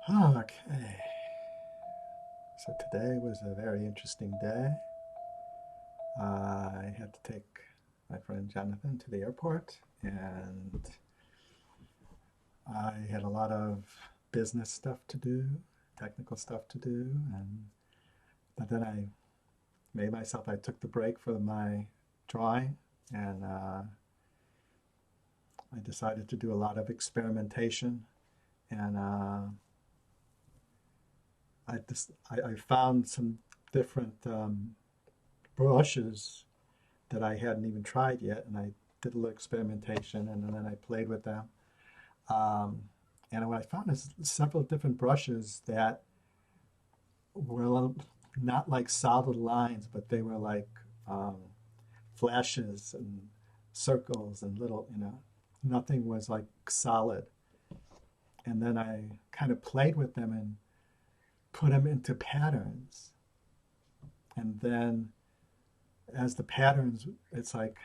Okay, so today was a very interesting day. I had to take my friend Jonathan to the airport, and I had a lot of business stuff to do, technical stuff to do, and but then I took the break for my drawing, and I decided to do a lot of experimentation, and I found some different brushes that I hadn't even tried yet, and I did a little experimentation, and then I played with them. Um, and what I found is several different brushes that were not like solid lines, but they were like um, flashes and circles and little, nothing was like solid. And then I kind of played with them and put them into patterns. And then as the patterns, it's like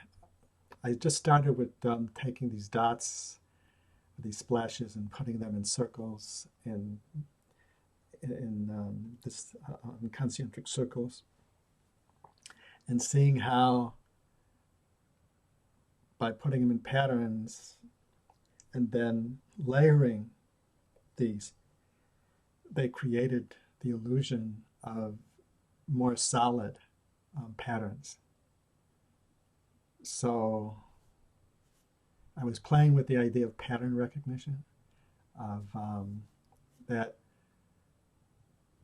I just started with taking these dots, these splashes, and putting them in circles in this concentric circles, and seeing how by putting them in patterns and then layering these, they created the illusion of more solid patterns. So I was playing with the idea of pattern recognition, of that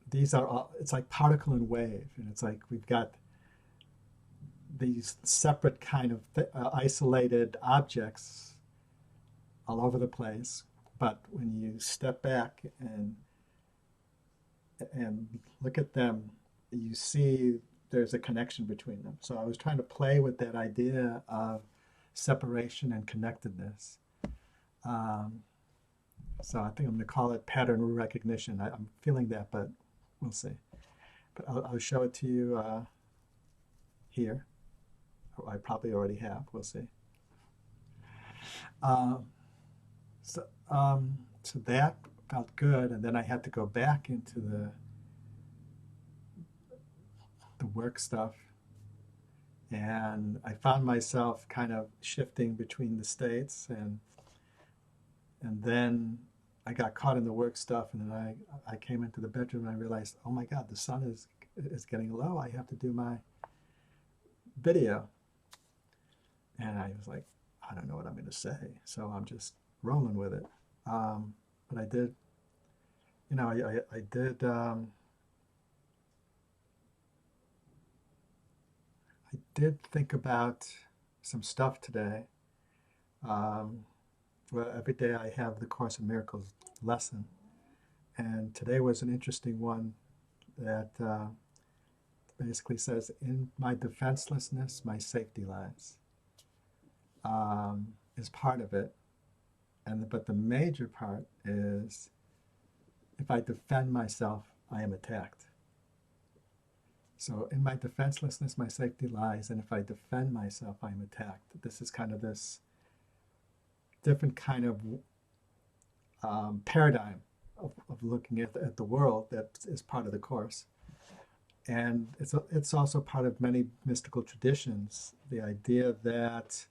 these are all, it's like particle and wave, and it's like we've got these separate kind of isolated objects all over the place, but when you step back and look at them, you see there's a connection between them. So I was trying to play with that idea of separation and connectedness. Um, so I think I'm going to call it pattern recognition. I'm feeling that, but we'll see. But I'll show it to you here. I probably already have. We'll see. Um, so, so that felt good, and then I had to go back into the work stuff, and I found myself kind of shifting between the states, and then I got caught in the work stuff, and then I came into the bedroom and I realized, oh my God, the sun is getting low. I have to do my video, and I was like, I don't know what I'm going to say, so I'm just rolling with it. But I did, I did. I did think about some stuff today. Um, well, every day I have the Course in Miracles lesson, and today was an interesting one that basically says, "In my defenselessness, my safety lies," is part of it, but the major part is, if I defend myself, I am attacked. So in my defenselessness, my safety lies, and if I defend myself, I am attacked. This is kind of this different kind of paradigm of looking at the world that is part of the Course. And it's also part of many mystical traditions, the idea that,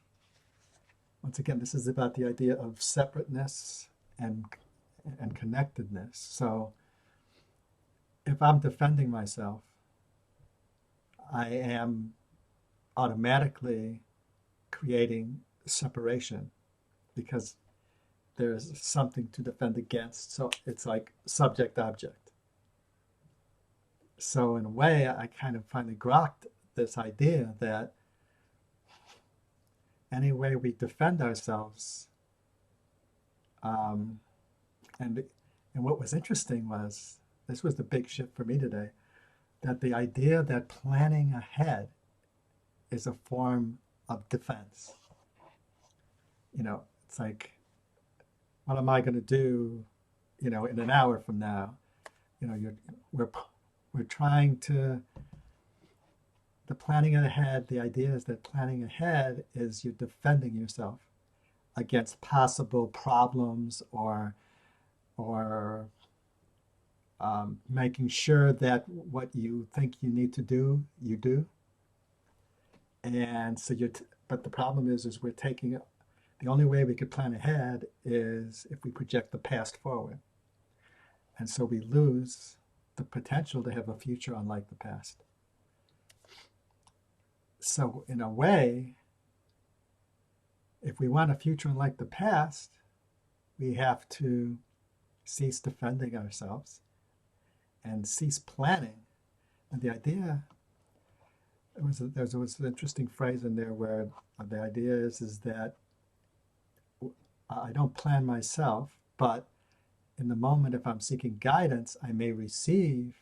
once again, this is about the idea of separateness and connectedness. So if I'm defending myself, I am automatically creating separation because there's something to defend against. So it's like subject object. So in a way, I kind of finally grokked this idea that any way we defend ourselves, um, and and what was interesting was, this was the big shift for me today, that the idea that planning ahead is a form of defense. It's like, what am I going to do, in an hour from now? We're we're trying to the planning ahead. The idea is that planning ahead is you're defending yourself against possible problems or making sure that what you think you need to do, you do. And so but the problem is we're taking, the only way we could plan ahead is if we project the past forward. And so we lose the potential to have a future unlike the past. So in a way, if we want a future unlike the past, we have to cease defending ourselves and cease planning. And the idea, there was an interesting phrase in there where the idea is that I don't plan myself, but in the moment, if I'm seeking guidance, I may receive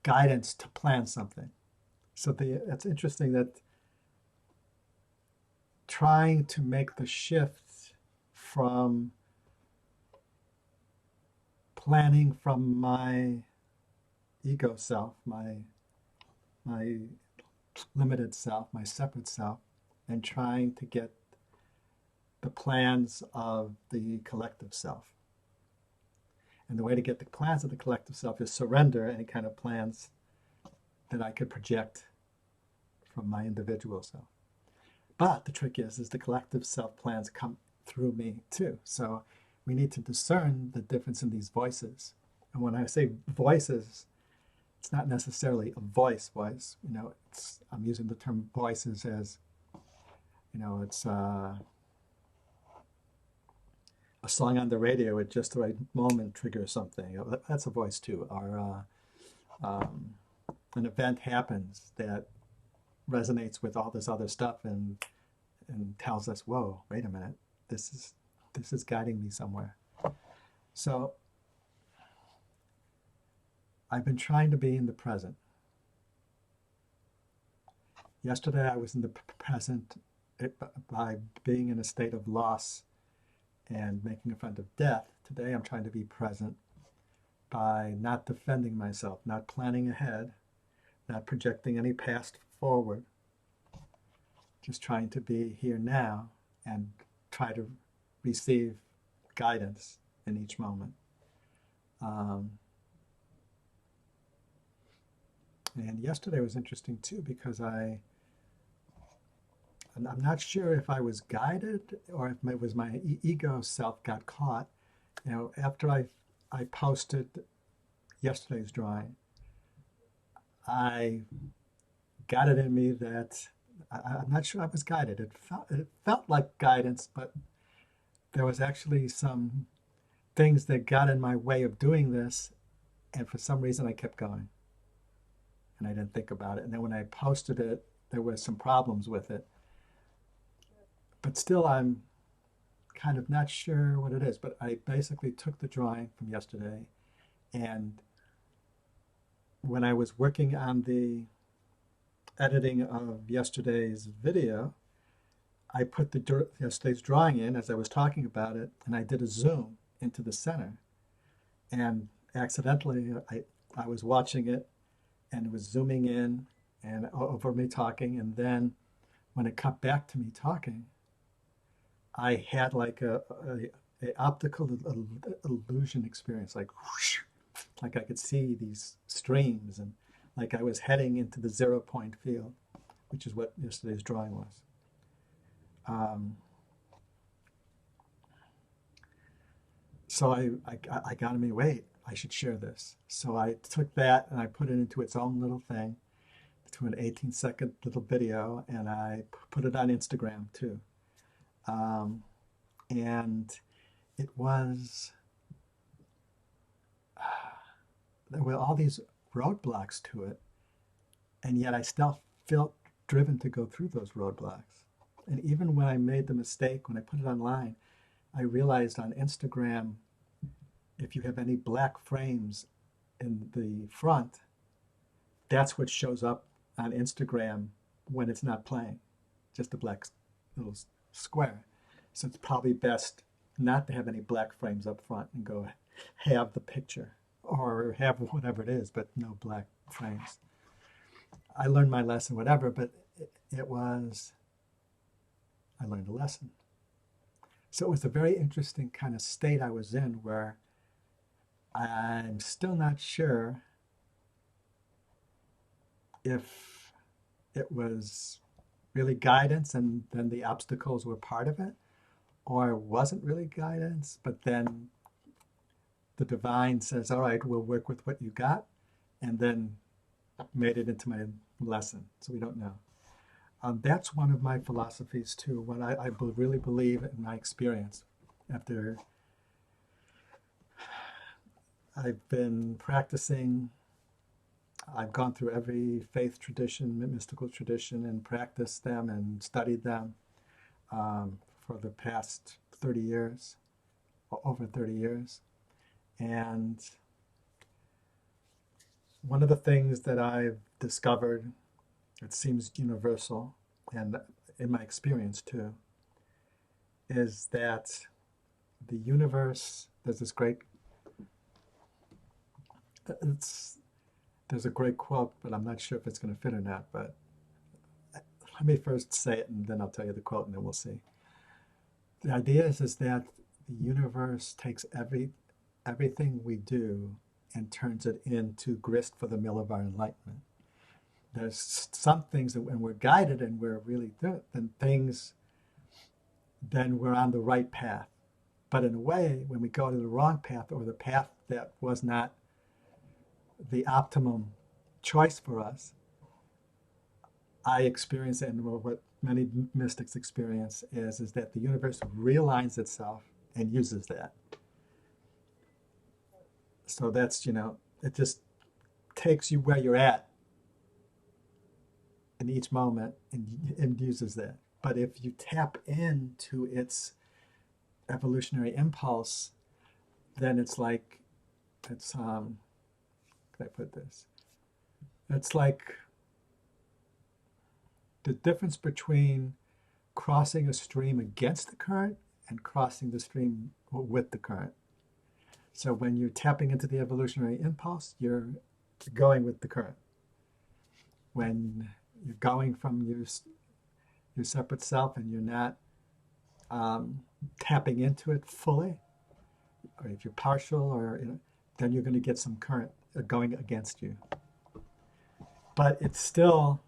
guidance to plan something. So it's interesting that trying to make the shift from planning from my ego self, my limited self, my separate self, and trying to get the plans of the collective self. And the way to get the plans of the collective self is surrender any kind of plans that I could project from my individual self. But the trick is the collective self plans come through me too. So we need to discern the difference in these voices. And when I say voices, it's not necessarily a voice. You know, I'm using the term voices as, you know, it's a song on the radio at just the right moment triggers something. That's a voice too. Or an event happens that resonates with all this other stuff and tells us, whoa, wait a minute, this is guiding me somewhere. So I've been trying to be in the present. Yesterday I was in the present by being in a state of loss and making fun of death. Today I'm trying to be present by not defending myself, not planning ahead, not projecting any past forward, just trying to be here now and try to receive guidance in each moment. And yesterday was interesting too, because I'm not sure if I was guided or if it was my ego self got caught. You know, after I posted yesterday's drawing, I got it in me that I'm not sure I was guided. It felt like guidance, but there was actually some things that got in my way of doing this, and for some reason I kept going. And I didn't think about it. And then when I posted it, there were some problems with it. But still, I'm kind of not sure what it is. But I basically took the drawing from yesterday, and when I was working on the editing of yesterday's video, I put yesterday's drawing in as I was talking about it, and I did a zoom into the center. And accidentally, I was watching it, and it was zooming in and over me talking. And then when it cut back to me talking, I had like a optical illusion experience, like whoosh, like I could see these streams, and like I was heading into the 0 point field, which is what yesterday's drawing was. So I got to me, wait, I should share this. So I took that and I put it into its own little thing, to an 18-second little video, and I put it on Instagram too. And it was, there were all these roadblocks to it, and yet I still felt driven to go through those roadblocks. And even when I made the mistake, when I put it online, I realized on Instagram, if you have any black frames in the front, that's what shows up on Instagram when it's not playing, just a black little square. So it's probably best not to have any black frames up front and go have the picture or have whatever it is, but no black frames. I learned my lesson, whatever, but I learned a lesson. So it was a very interesting kind of state I was in, where I'm still not sure if it was really guidance and then the obstacles were part of it, or it wasn't really guidance, but then the divine says, all right, we'll work with what you got, and then made it into my lesson. So we don't know. That's one of my philosophies too, what I really believe in my experience. After I've been practicing, I've gone through every faith tradition, mystical tradition, and practiced them and studied them for the past 30 years, over 30 years. And one of the things that I've discovered, it seems universal, and in my experience too, is that the universe, there's a great quote, but I'm not sure if it's going to fit or not, but let me first say it and then I'll tell you the quote and then we'll see. The idea is that the universe takes everything we do and turns it into grist for the mill of our enlightenment. There's some things that when we're guided and we're really good, then we're on the right path. But in a way, when we go to the wrong path or the path that was not the optimum choice for us, I experience, and what many mystics experience is that the universe realigns itself and uses that. So that's, it just takes you where you're at in each moment and uses that. But if you tap into its evolutionary impulse, then how can I put this? It's like the difference between crossing a stream against the current and crossing the stream with the current. So when you're tapping into the evolutionary impulse, you're going with the current. When you're going from your separate self and you're not tapping into it fully, or if you're partial, or then you're going to get some current going against you. But it's still,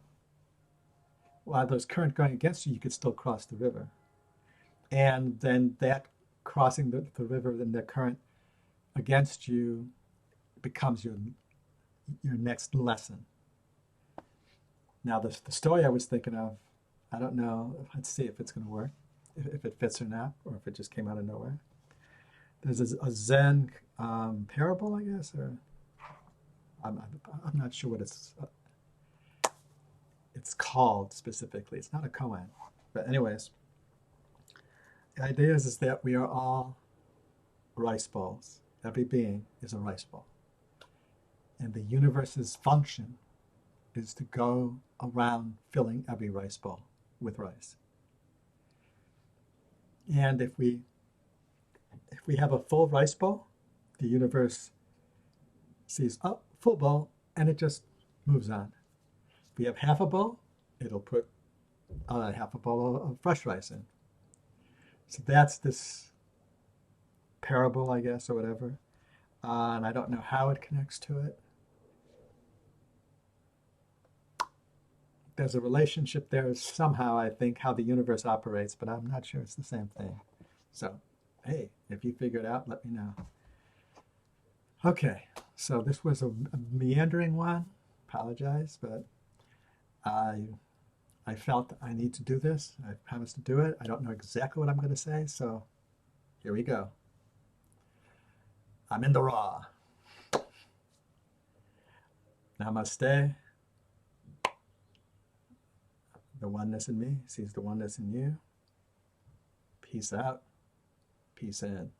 while there's current going against you, you could still cross the river. And then that crossing the river, then the current against you becomes your next lesson. Now, the story I was thinking of, I don't know, let's see if it's going to work, if it fits or not, or if it just came out of nowhere. There's a Zen parable, I guess, or I'm not sure what it's called specifically. It's not a koan. But anyways, the idea is that we are all rice bowls. Every being is a rice bowl. And the universe's function is to go around filling every rice bowl with rice. And if we have a full rice bowl, the universe sees, oh, full bowl, and it just moves on. If we have half a bowl, it'll put half a bowl of fresh rice in. So that's this parable, I guess, or whatever. And I don't know how it connects to it. There's a relationship there somehow, I think, how the universe operates, but I'm not sure it's the same thing. So, hey, if you figure it out, let me know. Okay, so this was a meandering one. Apologize, but I felt I need to do this. I promised to do it. I don't know exactly what I'm going to say, so here we go. I'm in the raw. Namaste. The oneness in me sees the oneness in you. Peace out. Peace in.